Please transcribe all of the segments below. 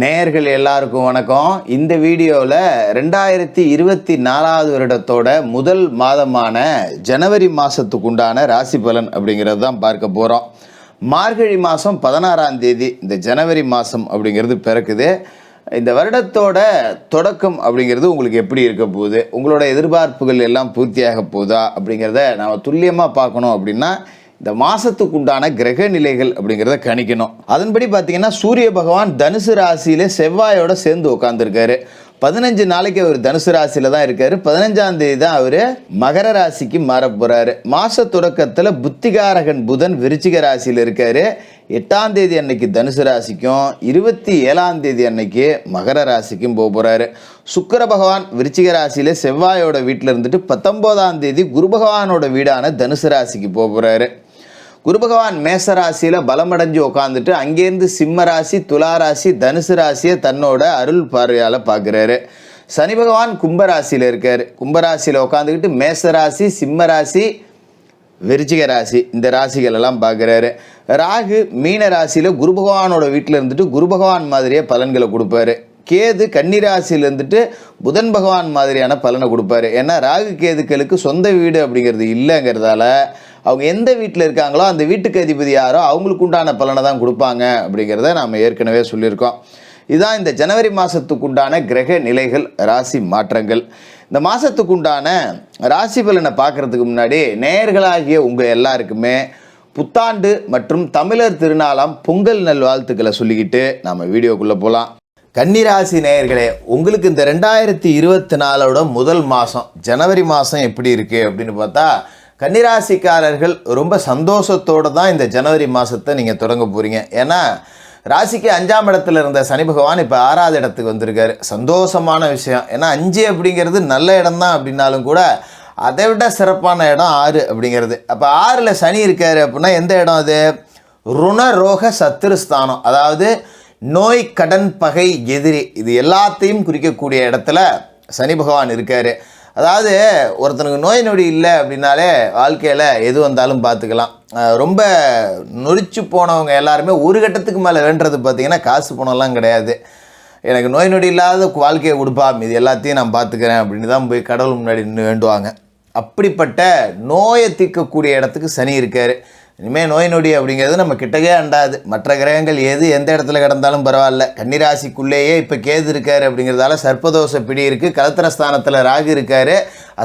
நேயர்கள் எல்லாருக்கும் வணக்கம். இந்த வீடியோவில் 2024 வருடத்தோட முதல் மாதமான ஜனவரி மாதத்துக்கு உண்டான ராசி பலன் அப்படிங்கிறது தான் பார்க்க போகிறோம். மார்கழி மாதம் 16ஆம் தேதி இந்த ஜனவரி மாதம் அப்படிங்கிறது பிறக்குது. இந்த வருடத்தோட தொடக்கம் அப்படிங்கிறது உங்களுக்கு எப்படி இருக்க போகுது, உங்களோட எதிர்பார்ப்புகள் எல்லாம் பூர்த்தியாக போகுதா அப்படிங்கிறத நாம் துல்லியமாக பார்க்கணும். அப்படின்னா இந்த மாதத்துக்கு உண்டான கிரக நிலைகள் அப்படிங்கிறத கணிக்கணும். அதன்படி பார்த்தீங்கன்னா சூரிய பகவான் தனுசு ராசியில செவ்வாயோட சேர்ந்து உட்காந்துருக்காரு. 15 நாளைக்கு அவர் தனுசு ராசியில தான் இருக்காரு. 15ஆம் தேதி தான் அவர் மகர ராசிக்கு மாற போறாரு. மாச தொடக்கத்தில் புத்திகாரகன் புதன் விருச்சிக ராசியில் இருக்காரு. 8ஆம் தேதி அன்னைக்கு தனுசு ராசிக்கும் 27ஆம் தேதி அன்னைக்கு மகர ராசிக்கும் போறாரு. சுக்கிர பகவான் விருச்சிக ராசியில செவ்வாயோட வீட்டில் இருந்துட்டு 19ஆம் தேதி குரு பகவானோட வீடான தனுசு ராசிக்கு போறாரு. குரு பகவான் மேச ராசியில் பலமடைஞ்சு உட்காந்துட்டு அங்கேருந்து சிம்ம ராசி, துலா ராசி, தனுசு ராசியை தன்னோட அருள் பார்வையால் பார்க்குறாரு. சனி பகவான் கும்பராசியில் இருக்கார். கும்பராசியில் உட்காந்துக்கிட்டு மேச ராசி, சிம்ம ராசி, விருச்சிக ராசி இந்த ராசிகள் எல்லாம் பார்க்குறாரு. ராகு மீன ராசியில் குரு பகவானோட வீட்டில் இருந்துட்டு குரு பகவான் மாதிரியே பலன்களை கொடுப்பாரு. கேது கன்னிராசியில் இருந்துட்டு புதன் பகவான் மாதிரியான பலனை கொடுப்பாரு. ஏன்னா ராகு கேதுக்களுக்கு சொந்த வீடு அப்படிங்கிறது இல்லைங்கிறதால அவங்க எந்த வீட்டில் இருக்காங்களோ அந்த வீட்டுக்கு அதிபதி யாரோ அவங்களுக்கு உண்டான பலனை தான் கொடுப்பாங்க அப்படிங்கிறத நாம் ஏற்கனவே சொல்லியிருக்கோம். இதுதான் இந்த ஜனவரி மாதத்துக்கு உண்டான கிரக நிலைகள், ராசி மாற்றங்கள். இந்த மாதத்துக்கு உண்டான ராசி பலனை பார்க்குறதுக்கு முன்னாடி நேயர்களாகிய உங்கள் எல்லாருக்குமே புத்தாண்டு மற்றும் தமிழர் திருநாளாம் பொங்கல் நல்வாழ்த்துக்களை சொல்லிக்கிட்டு நாம் வீடியோக்குள்ளே போகலாம். கன்னிராசி நேயர்களே, உங்களுக்கு இந்த 2024ஓட முதல் மாதம் ஜனவரி மாதம் எப்படி இருக்குது அப்படின்னு பார்த்தா, கன்னிராசிக்காரர்கள் ரொம்ப சந்தோஷத்தோடு தான் இந்த ஜனவரி மாதத்தை நீங்கள் தொடங்க போகிறீங்க. ஏன்னா ராசிக்கு 5ஆம் இடத்துல இருந்த சனி பகவான் இப்போ 6ஆவது இடத்துக்கு வந்திருக்காரு. சந்தோஷமான விஷயம். ஏன்னா 5 அப்படிங்கிறது நல்ல இடம் தான் அப்படின்னாலும் கூட அதை விட சிறப்பான இடம் 6 அப்படிங்கிறது. அப்போ 6ல் சனி இருக்கார் அப்படின்னா எந்த இடம் அது? ருண ரோக சத்துருஸ்தானம், அதாவது நோய், கடன், பகை, எதிரி இது எல்லாத்தையும் குறிக்கக்கூடிய இடத்துல சனி பகவான் இருக்கார். அதாவது ஒருத்தனுக்கு நோய் நொடி இல்லை அப்படின்னாலே வாழ்க்கையில் எது வந்தாலும் பார்த்துக்கலாம். ரொம்ப நொடிச்சு போனவங்க எல்லாருமே ஒரு கட்டத்துக்கு மேலே வேண்டுறது பார்த்திங்கன்னா காசு பணம்லாம் கிடையாது. எனக்கு நோய் நொடி இல்லாத வாழ்க்கையை கொடுப்பா, இது எல்லாத்தையும் நான் பார்த்துக்கிறேன் அப்படின்னு தான் போய் கடவுள் முன்னாடி நின்று வேண்டுவாங்க. அப்படிப்பட்ட நோயை தீர்க்கக்கூடிய இடத்துக்கு சனி இருக்கார். இனிமேல் நோய் நொடி அப்படிங்கிறது நம்ம கிட்டக்கே அண்டாது. மற்ற கிரகங்கள் எந்த இடத்துல கிடந்தாலும் பரவாயில்ல. கன்னிராசிக்குள்ளேயே இப்போ கேது இருக்கார் அப்படிங்கிறதால சர்ப்பதோஷ பிடி இருக்குது. கலத்திரஸ்தானத்தில் ராகு இருக்கார்,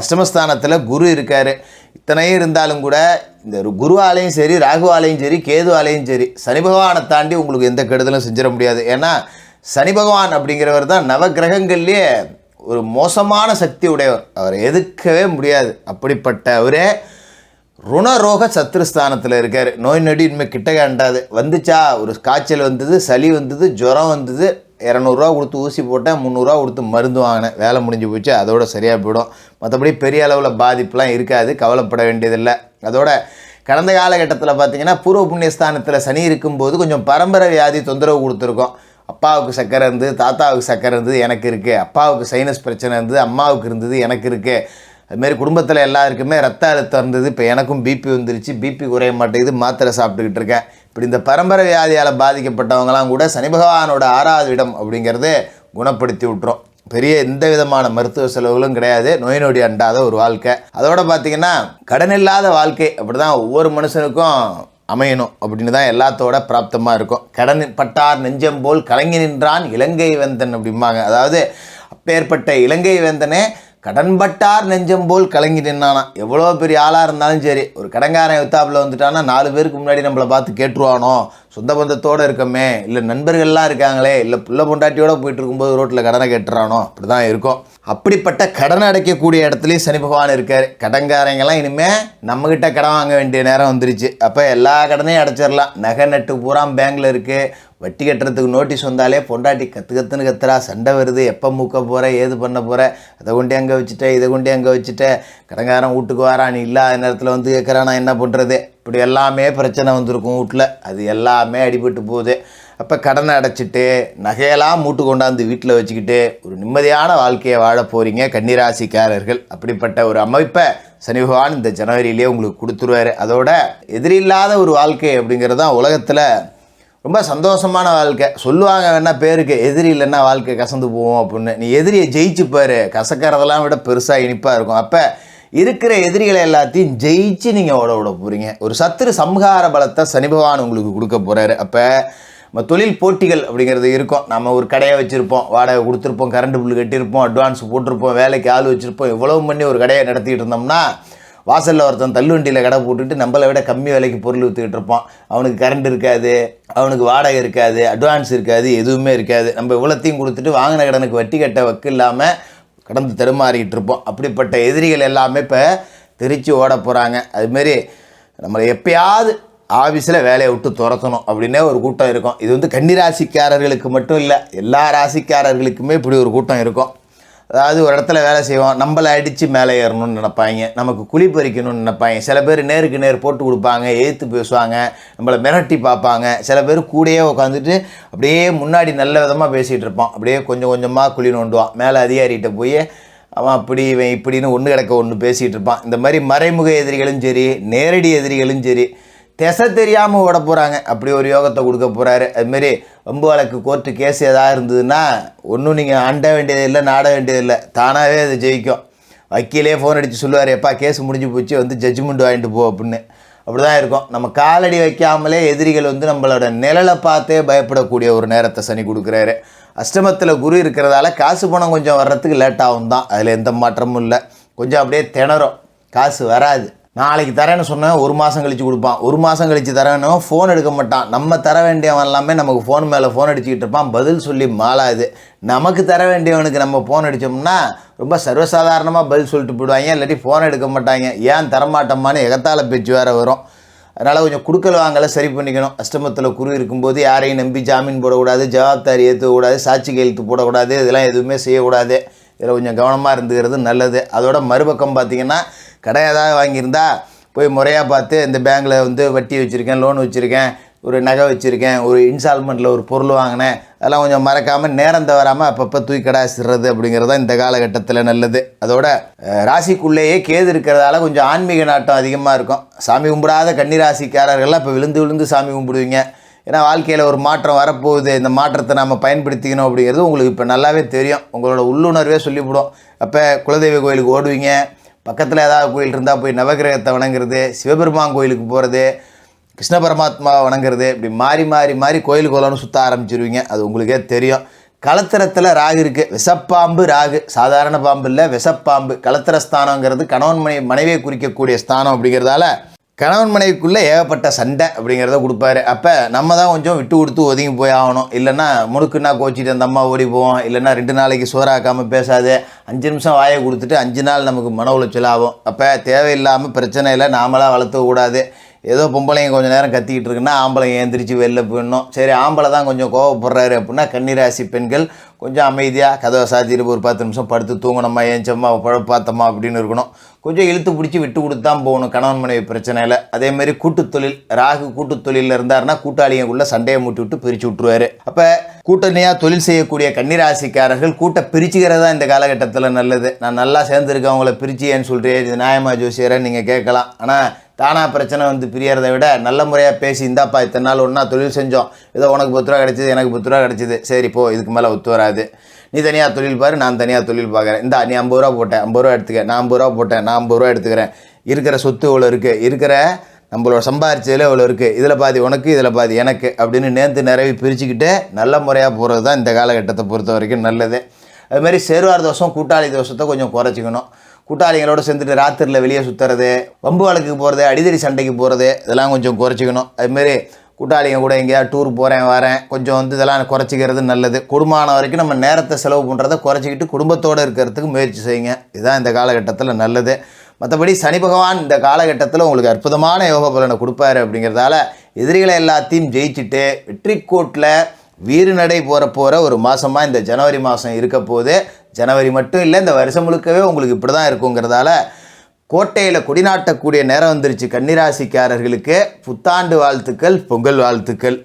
அஷ்டமஸ்தானத்தில் குரு இருக்கார். இத்தனையும் இருந்தாலும் கூட இந்த குருவாலையும் சரி, ராகுவாலையும் சரி, கேதுவாலையும் சரி சனி பகவானை தாண்டி உங்களுக்கு எந்த கெடுதலும் செஞ்சிட முடியாது. ஏன்னா சனி பகவான் அப்படிங்கிறவர் தான் நவகிரகங்கள்லேயே ஒரு மோசமான சக்தி உடையவர். அவரை எதிர்க்கவே முடியாது. அப்படிப்பட்ட அவரே ருணரோக சத்துருஸ்தானத்தில் இருக்கார். நோய் நொடி இனிமேல் கிட்டக்க அண்டாது. வந்துச்சா, ஒரு காய்ச்சல் வந்தது, சளி வந்தது, ஜுரம் வந்தது, 200 கொடுத்து ஊசி போட்டேன், 300 கொடுத்து மருந்து வாங்கினேன், வேலை முடிஞ்சு போச்சு, அதோட சரியாக போயிடும். மற்றபடி பெரிய அளவில் பாதிப்புலாம் இருக்காது, கவலைப்பட வேண்டியதில்லை. அதோட கடந்த காலகட்டத்தில் பார்த்திங்கன்னா பூர்வ புண்ணியஸ்தானத்தில் சனி இருக்கும்போது கொஞ்சம் பரம்பரை வியாதி தொந்தரவு கொடுத்துருக்கோம். அப்பாவுக்கு சக்கரை இருந்தது, தாத்தாவுக்கு சக்கரை இருந்தது, எனக்கு இருக்குது. அப்பாவுக்கு சைனஸ் பிரச்சனை இருந்தது, அம்மாவுக்கு இருந்தது, எனக்கு இருக்குது. அதுமாரி குடும்பத்தில் எல்லாருக்குமே ரத்த அழுத்தம் இருந்தது. இப்போ எனக்கும் பிபி வந்துருச்சு, பிபி குறைய மாட்டேங்குது, மாத்திரை சாப்பிட்டுக்கிட்டு இருக்கேன். இப்படி இந்த பரம்பரை வியாதியால் பாதிக்கப்பட்டவங்களாம் கூட சனி பகவானோட 6ஆவது இடம் அப்படிங்கிறத குணப்படுத்தி விட்டுரும். பெரிய எந்த விதமான மருத்துவ செலவுகளும் கிடையாது. நோய் நொடி அண்டாத ஒரு வாழ்க்கை. அதோட பார்த்திங்கன்னா கடன் இல்லாத வாழ்க்கை அப்படி தான் ஒவ்வொரு மனுஷனுக்கும் அமையணும் அப்படின்னு தான் எல்லாத்தோட பிராப்தமாக இருக்கும். கடன் பட்டார் நெஞ்சம் போல் கலங்கி நின்றான் இலங்கை வேந்தன் அப்படிம்பாங்க. அதாவது அப்பேற்பட்ட இலங்கை வேந்தனே கடன்பட்டார் நெஞ்சம் போல் கலங்கி நின்னானா. எவ்வளோ பெரிய ஆளாக இருந்தாலும் சரி, ஒரு கடங்காரன் யுத்தாப்பில் வந்துட்டான்னா 4 பேருக்கு முன்னாடி நம்மளை பார்த்து கேட்டுருவானோ, சொந்த பந்தத்தோடு இருக்கமே, இல்லை நண்பர்கள்லாம் இருக்காங்களே, இல்லை புள்ள பொண்டாட்டியோடு போயிட்டு இருக்கும்போது ரோட்டில் கடனை கேட்டுறானோ, அப்படி தான் இருக்கும். அப்படிப்பட்ட கடனை அடைக்கக்கூடிய இடத்துலையும் சனி பகவான் இருக்கார். கடன்காரங்கெல்லாம் இனிமேல் நம்மக்கிட்ட கடன் வாங்க வேண்டிய நேரம் வந்துருச்சு. அப்போ எல்லா கடனையும் அடைச்சிடலாம். நகை நட்டு பூரா பேங்கில் இருக்குது. வட்டி கட்டுறதுக்கு நோட்டீஸ் வந்தாலே பொண்டாட்டி கற்றுன்னு கத்துறா, சண்டை வருது, எப்போ மூக்க போகிற, ஏது பண்ண போகிற, அதை கொண்டு அங்கே வச்சுட்டேன், இதை கொண்டு அங்கே வச்சுட்டேன், கடங்காரன் வீட்டுக்கு வாரான், நீ இல்லாத நேரத்தில் வந்து கேட்குறான், நான் என்ன பண்ணுறது, இப்படி எல்லாமே பிரச்சனை வந்திருக்கும் வீட்டில். அது எல்லாமே அடிபட்டு போகுது. அப்போ கடனை அடைச்சிட்டு நகையெல்லாம் மூட்டு கொண்டாந்து வீட்டில் வச்சுக்கிட்டு ஒரு நிம்மதியான வாழ்க்கையை வாழ போகிறீங்க கன்னிராசிக்காரர்கள். அப்படிப்பட்ட ஒரு அமைப்பை சனி பகவான் இந்த ஜனவரியிலே உங்களுக்கு கொடுத்துருவார். அதோட எதிரில்லாத ஒரு வாழ்க்கை அப்படிங்கிறது தான் உலகத்தில் ரொம்ப சந்தோஷமான வாழ்க்கை. சொல்லுவாங்க வேணா பேருக்கு, எதிரி இல்லைன்னா வாழ்க்கை கசந்து போவோம் அப்படின்னு. நீ எதிரியை ஜெயிச்சு பாரு, கசக்கிறதெல்லாம் விட பெருசாக இனிப்பாக இருக்கும். அப்போ இருக்கிற எதிரிகளை எல்லாத்தையும் ஜெயிச்சு நீங்கள் ஓட விட போகிறீங்க. ஒரு சத்துரு சம்ஹார பலத்தை சனி பகவான் உங்களுக்கு கொடுக்க போகிறாரு. அப்போ நம்ம தொழில் போட்டிகள் அப்படிங்கிறது இருக்கும். நம்ம ஒரு கடையை வச்சுருப்போம், வாடகை கொடுத்துருப்போம், கரண்ட் பில்லு கட்டியிருப்போம், அட்வான்ஸ் போட்டிருப்போம், வேலைக்கு ஆள் வச்சுருப்போம், இவ்வளவு பண்ணி ஒரு கடையை நடத்திட்டு இருந்தோம்னா வாசலில் ஒருத்தன் தள்ளுவண்டியில் கடை போட்டுட்டு நம்மளை விட கம்மி விலைக்கு பொருள் விற்றுக்கிட்டு இருப்போம். அவனுக்கு கரண்ட் இருக்காது, அவனுக்கு வாடகை இருக்காது, அட்வான்ஸ் இருக்காது, எதுவுமே இருக்காது. நம்ம இவ்வளோத்தையும் கொடுத்துட்டு வாங்கின கடனுக்கு வட்டி கட்ட வக்கு இல்லாமல் கடந்து தடுமாறிக்கிட்டு இருப்போம். அப்படிப்பட்ட எதிரிகள் எல்லாமே இப்போ தெரிச்சு ஓட போகிறாங்க. அதுமாரி நம்மளை எப்பயாவது ஆஃபீஸில் வேலையை விட்டு துரத்தணும் அப்படின்னே ஒரு கூட்டம் இருக்கும். இது வந்து கன்னிராசிக்காரர்களுக்கு மட்டும் இல்லை, எல்லா ராசிக்காரர்களுக்குமே இப்படி ஒரு கூட்டம் இருக்கும். அதாவது ஒரு இடத்துல வேலை செய்வோம், நம்மளை அடித்து மேலே ஏறணும்னு நினைப்பாங்க, நமக்கு குழி பறிக்கணும்னு நினைப்பாங்க. சில பேர் நேருக்கு நேர் போட்டு கொடுப்பாங்க, எதிர்த்து பேசுவாங்க, நம்மளை மிரட்டி பார்ப்பாங்க. சில பேர் கூடயே உட்காந்துட்டு அப்படியே முன்னாடி நல்ல விதமாக பேசிகிட்டு இருப்பான், அப்படியே கொஞ்சம் கொஞ்சமாக குழி நோண்டுவான். மேலே அதிகாரிகிட்ட போய் அவன் அப்படி இவன் இப்படின்னு ஒன்று கிடக்க ஒன்று பேசிகிட்டு இருப்பான். இந்த மாதிரி மறைமுக எதிரிகளும் சரி, நேரடி எதிரிகளும் சரி, திசை தெரியாமல் ஓட போகிறாங்க. அப்படி ஒரு யோகத்தை கொடுக்க போகிறாரு. அதுமாரி வம்பு வழக்கு கோர்ட்டு கேஸ் எதாவது இருந்ததுன்னா ஒன்றும் நீங்கள் அண்ட வேண்டியதில்லை, நாட வேண்டியதில்லை, தானாகவே அது ஜெயிக்கும். வக்கீலே ஃபோன் அடித்து சொல்லுவார், எப்பா கேஸ் முடிஞ்சு போச்சு, வந்து ஜட்ஜ்மெண்ட் வாங்கிட்டு போ அப்படின்னு. அப்படி தான் இருக்கும். நம்ம காலடி வைக்காமலே எதிரிகள் வந்து நம்மளோட நிழலை பார்த்தே பயப்படக்கூடிய ஒரு நேரத்தை சனி கொடுக்குறாரு. அஷ்டமத்தில் குரு இருக்கிறதால காசு பணம் கொஞ்சம் வர்றதுக்கு லேட்டாகும் தான், அதில் எந்த மாற்றமும் இல்லை. கொஞ்சம் அப்படியே திணறும், காசு வராது. நாளைக்கு தரேன்னு சொன்னேன், ஒரு மாதம் கழித்து கொடுப்பான். ஒரு மாதம் கழித்து தரேன்னு ஃபோன் எடுக்க மாட்டான். நம்ம தர வேண்டியவன் எல்லாமே நமக்கு ஃபோன் மேலே ஃபோன் அடிச்சுக்கிட்டு இருப்பான், பதில் சொல்லி மாளாது. நமக்கு தர வேண்டியவனுக்கு நம்ம ஃபோன் அடித்தோம்னா ரொம்ப சர்வசாதாரணமாக பதில் சொல்லிட்டு போயிடுவாங்க, இல்லாட்டி ஃபோன் எடுக்க மாட்டாங்க. ஏன் தரமாட்டோம்மான்னு எகத்தால பேச்சு வேறு வரும். அதனால் கொஞ்சம் கொடுக்கல் வாங்கலை சரி பண்ணிக்கணும். அஷ்டமத்தில் குரு இருக்கும்போது யாரையும் நம்பி ஜாமீன் போடக்கூடாது, ஜவாப்தாரி ஏற்றக்கூடாது, சாட்சி கையெழுத்து போடக்கூடாது, இதெல்லாம் எதுவுமே செய்யக்கூடாது. இதில் கொஞ்சம் கவனமாக இருந்துக்கிறது நல்லது. அதோட மறுபக்கம் பார்த்திங்கன்னா, கடை ஏதாவது வாங்கியிருந்தா போய் முறையாக பார்த்து, இந்த பேங்கில் வந்து வட்டி வச்சுருக்கேன், லோன் வச்சுருக்கேன், ஒரு நகை வச்சுருக்கேன், ஒரு இன்ஸ்டால்மெண்ட்டில் ஒரு பொருள் வாங்கினேன், அதெல்லாம் கொஞ்சம் மறக்காமல் நேரம் தவறாமல் அப்பப்போ தூக்கி கடாசிடுறது அப்படிங்கிறது தான் இந்த காலகட்டத்தில் நல்லது. அதோட ராசிக்குள்ளேயே கேது இருக்கிறதால கொஞ்சம் ஆன்மீக நாட்டம் அதிகமாக இருக்கும். சாமி கும்பிடாத கன்னிராசிக்காரர்கள்லாம் இப்போ விழுந்து விழுந்து சாமி கும்பிடுவீங்க. ஏன்னா வாழ்க்கையில் ஒரு மாற்றம் வரப்போகுது, இந்த மாற்றத்தை நம்ம பயன்படுத்திக்கணும் அப்படிங்கிறது உங்களுக்கு இப்போ நல்லாவே தெரியும். உங்களோட உள்ளுணர்வே சொல்லிவிடும். அப்போ குலதெய்வ கோயிலுக்கு ஓடுவீங்க, பக்கத்தில் ஏதாவது கோயில் இருந்தால் போய் நவகிரகத்தை வணங்குறது, சிவபெருமான் கோயிலுக்கு போகிறது, கிருஷ்ண பரமாத்மாவை வணங்குறது, இப்படி மாறி மாறி மாறி கோயிலுக்கு கோலன்னு சுற்ற ஆரம்பிச்சிருவீங்க. அது உங்களுக்கே தெரியும். களத்திரத்தில் ராகு இருக்குது, விஷப்பாம்பு ராகு, சாதாரண பாம்பு இல்லை, விஷப்பாம்பு. களத்திர ஸ்தானங்கிறது கணவன் மனைவியை குறிக்கக்கூடிய ஸ்தானம் அப்படிங்கிறதால கணவன் மனைவிக்குள்ளே ஏகப்பட்ட சண்டை அப்படிங்கிறத கொடுப்பாரு. அப்போ நம்ம தான் கொஞ்சம் விட்டு கொடுத்து ஒதுங்கி போய் ஆகணும். இல்லைன்னா முழுக்குன்னா கோச்சிட்டு அந்த அம்மா ஓடி போவோம், இல்லைன்னா 2 நாளைக்கு சோறாக்காமல் பேசாது, 5 நிமிஷம் வாயை கொடுத்துட்டு 5 நாள் நமக்கு மன உளைச்சல் ஆகும். அப்போ தேவையில்லாமல் பிரச்சனையில் நாமளாக வளர்த்தக்கூடாது. ஏதோ பொம்பளைங்க கொஞ்சம் நேரம் கத்திக்கிட்டு இருக்குன்னா ஆம்பளைங்க எழுந்திரிச்சு வெளில போயிடணும். சரி, ஆம்பளை தான் கொஞ்சம் கோவப்படுறாரு அப்படின்னா கன்னிராசி பெண்கள் கொஞ்சம் அமைதியாக கதவை சாத்திட்டு ஒரு 10 நிமிஷம் படுத்து தூங்கணுமா, ஏஞ்சம்மா பார்த்தோமா அப்படின்னு இருக்கணும். கொஞ்சம் இழுத்து பிடிச்சி விட்டு கொடுத்து தான் போகணும் கணவன் மனைவி பிரச்சனையில். அதேமாதிரி கூட்டுத்தொழில், ராகு கூட்டுத்தொழிலில் இருந்தாருன்னா கூட்டாளிங்களுக்குள்ள சண்டையை மூட்டி விட்டு பிரித்து விட்டுருவார். அப்போ கூட்டணியாக தொழில் செய்யக்கூடிய கன்னிராசிக்காரர்கள் கூட்ட பிரிச்சுக்கிறது தான் இந்த காலகட்டத்தில் நல்லது. நான் நல்லா சேர்ந்துருக்கவங்கள பிரித்து ஏன்னு சொல்கிறேன், இது நியாயமா ஜோசியரை நீங்கள் கேட்கலாம். ஆனால் தானாக பிரச்சனை வந்து பிரியறதை விட நல்ல முறையாக பேசி, இந்தாப்பா இத்தனை நாள் ஒன்றா தொழில் செஞ்சோம், ஏதோ உனக்கு 10 ரூபா கிடச்சிது, எனக்கு 10 ரூபா கிடச்சிது, சரி போ, இதுக்கு மேலே ஒத்து வராது, நீ தனியாக தொழில் பாரு, நான் தனியாக தொழில் பார்க்குறேன், இந்தா நீ 50 ரூபா போட்டேன், 50 ரூபா எடுத்துக்க, நான் 50 ரூபா போட்டேன், நான் 50 ரூபா எடுத்துக்கிறேன், இருக்கிற சொத்து இவ்வளோ இருக்குது, இருக்கிற நம்மளோட சம்பாரிச்சதில் இவ்வளோ இருக்குது, இதில் பாதி உனக்கு இதில் பாதி எனக்கு அப்படின்னு நேர்ந்து நிறைவி பிரிச்சுக்கிட்டு நல்ல முறையாக போகிறது தான் இந்த காலகட்டத்தை பொறுத்த வரைக்கும் நல்லது. அதுமாதிரி சேருவார் தோஷம், கூட்டாளி தோஷத்தை கொஞ்சம் குறைச்சிக்கணும். கூட்டாளிகளோடு சேர்ந்துட்டு ராத்திரியில் வெளியே சுற்றுறது, வம்பு வழக்குக்கு போகிறது, அடிதடி சண்டைக்கு போகிறது, இதெல்லாம் கொஞ்சம் குறைச்சிக்கணும். அதுமாரி கூட்டாளிங்க கூட எங்கேயாவது டூர் போகிறேன் வரேன், கொஞ்சம் வந்து இதெல்லாம் குறைச்சிக்கிறது நல்லது. குடும்பமான வரைக்கும் நம்ம நேரத்தை செலவு பண்ணுறதை குறைச்சிக்கிட்டு குடும்பத்தோடு இருக்கிறதுக்கு முயற்சி செய்யுங்க. இதுதான் இந்த காலகட்டத்தில் நல்லது. மற்றபடி சனி பகவான் இந்த காலகட்டத்தில் உங்களுக்கு அற்புதமான யோக பலனை கொடுப்பாரு அப்படிங்கிறதால எதிரிகளை எல்லாத்தையும் ஜெயிச்சுட்டு வெற்றி கோட்டில் வீறு நடை போகிற ஒரு மாதமாக இந்த ஜனவரி மாதம் இருக்க போது. ஜனவரி மட்டும் இல்லை, இந்த வருஷம் முழுக்கவே உங்களுக்கு இப்படி தான் இருக்குங்கிறதால கோட்டையில் கொடிநாட்டக்கூடிய நேரம் வந்துருச்சு. கன்னிராசிக்காரர்களுக்கு புத்தாண்டு வாழ்த்துக்கள், பொங்கல் வாழ்த்துக்கள்.